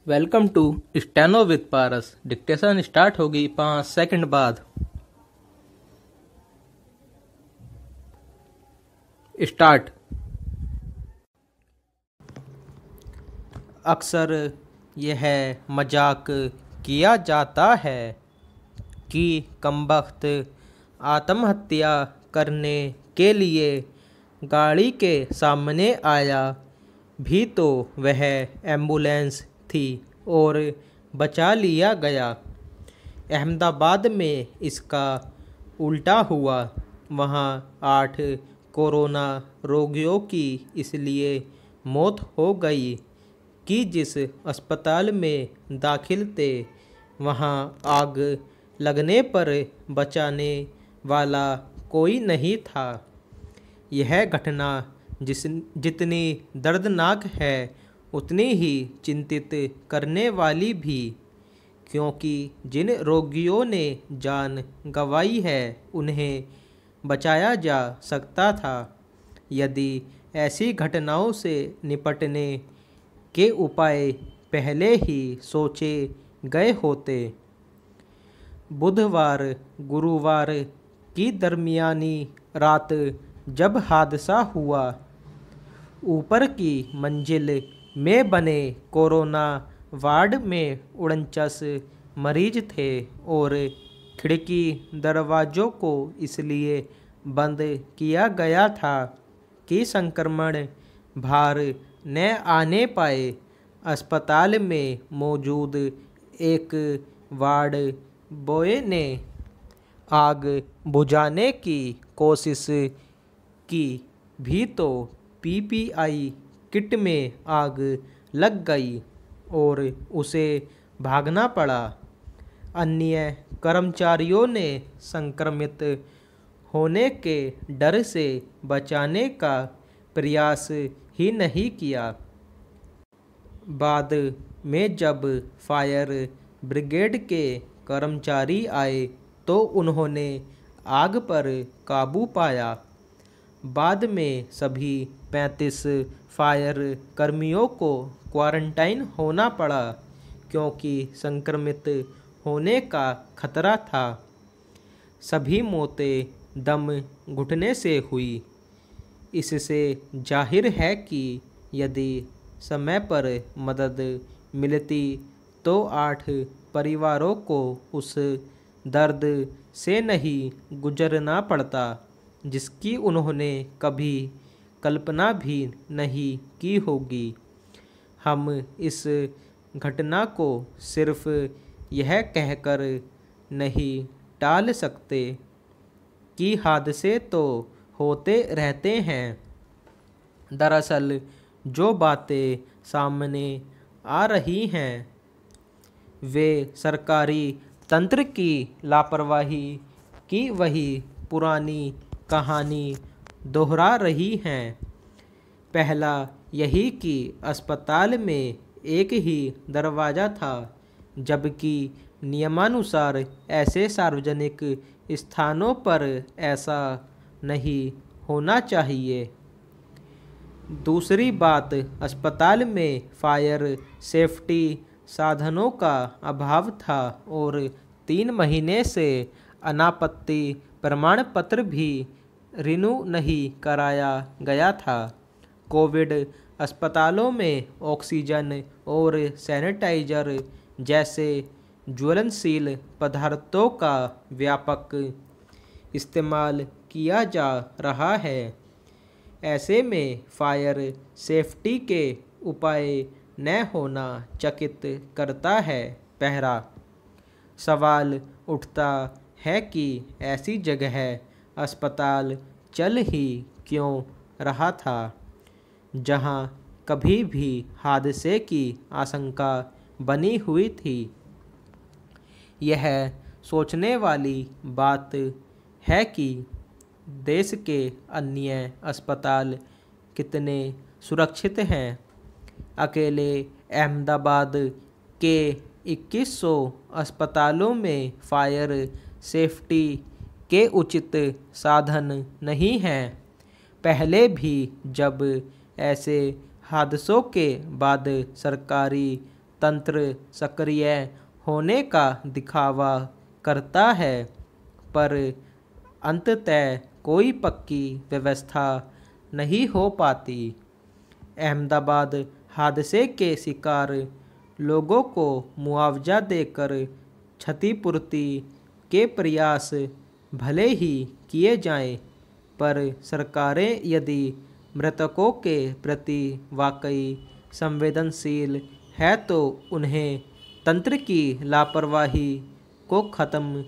Welcome to steno with Paras. Dictation start होगी 5 second बाद। Start. अक्सर यह मजाक किया जाता है कि कमबख्त आत्महत्या करने के लिए गाड़ी के सामने आया भी तो वह एम्बुलेंस थी और बचा लिया गया। अहमदाबाद में इसका उल्टा हुआ। वहाँ 8 कोरोना रोगियों की इसलिए मौत हो गई कि जिस अस्पताल में दाखिल थे वहाँ आग लगने पर बचाने वाला कोई नहीं था। यह घटना जितनी दर्दनाक है उतनी ही चिंतित करने वाली भी, क्योंकि जिन रोगियों ने जान गंवाई है उन्हें बचाया जा सकता था यदि ऐसी घटनाओं से निपटने के उपाय पहले ही सोचे गए होते। बुधवार गुरुवार की दरमियानी रात जब हादसा हुआ, ऊपर की मंजिल में बने कोरोना वार्ड में 49 मरीज थे और खिड़की दरवाज़ों को इसलिए बंद किया गया था कि संक्रमण बाहर न आने पाए। अस्पताल में मौजूद एक वार्ड बॉय ने आग बुझाने की कोशिश की भी तो पीपीआई किट में आग लग गई और उसे भागना पड़ा। अन्य कर्मचारियों ने संक्रमित होने के डर से बचाने का प्रयास ही नहीं किया। बाद में जब फायर ब्रिगेड के कर्मचारी आए तो उन्होंने आग पर काबू पाया। बाद में सभी 35 फायर कर्मियों को क्वारंटाइन होना पड़ा क्योंकि संक्रमित होने का खतरा था। सभी मौतें दम घुटने से हुई। इससे जाहिर है कि यदि समय पर मदद मिलती तो 8 परिवारों को उस दर्द से नहीं गुजरना पड़ता जिसकी उन्होंने कभी कल्पना भी नहीं की होगी। हम इस घटना को सिर्फ यह कहकर नहीं टाल सकते कि हादसे तो होते रहते हैं। दरअसल जो बातें सामने आ रही हैं वे सरकारी तंत्र की लापरवाही की वही पुरानी कहानी दोहरा रही हैं। पहला यही कि अस्पताल में एक ही दरवाज़ा था, जबकि नियमानुसार ऐसे सार्वजनिक स्थानों पर ऐसा नहीं होना चाहिए। दूसरी बात, अस्पताल में फायर सेफ्टी साधनों का अभाव था और 3 महीने से अनापत्ति प्रमाण पत्र भी रिन्यू नहीं कराया गया था। कोविड अस्पतालों में ऑक्सीजन और सैनिटाइजर जैसे ज्वलनशील पदार्थों का व्यापक इस्तेमाल किया जा रहा है। ऐसे में फायर सेफ्टी के उपाय न होना चकित करता है। पहला सवाल उठता है कि ऐसी जगह अस्पताल चल ही क्यों रहा था जहां कभी भी हादसे की आशंका बनी हुई थी। यह सोचने वाली बात है कि देश के अन्य अस्पताल कितने सुरक्षित हैं। अकेले अहमदाबाद के 2100 अस्पतालों में फायर सेफ्टी के उचित साधन नहीं हैं। पहले भी जब ऐसे हादसों के बाद सरकारी तंत्र सक्रिय होने का दिखावा करता है, पर अंततः कोई पक्की व्यवस्था नहीं हो पाती। अहमदाबाद हादसे के शिकार लोगों को मुआवजा देकर क्षतिपूर्ति के प्रयास भले ही किए जाएं, पर सरकारें यदि मृतकों के प्रति वाकई संवेदनशील है तो उन्हें तंत्र की लापरवाही को ख़त्म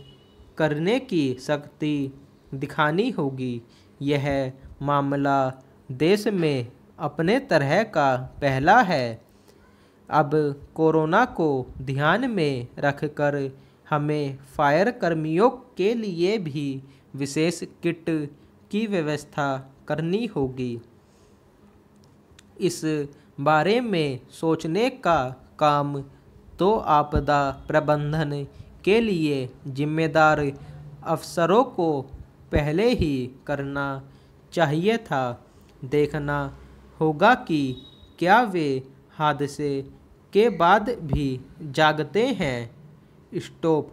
करने की शक्ति दिखानी होगी। यह मामला देश में अपने तरह का पहला है। अब कोरोना को ध्यान में रखकर हमें फायर कर्मियों के लिए भी विशेष किट की व्यवस्था करनी होगी। इस बारे में सोचने का काम तो आपदा प्रबंधन के लिए जिम्मेदार अफसरों को पहले ही करना चाहिए था। देखना होगा कि क्या वे हादसे के बाद भी जागते हैं। स्टॉप।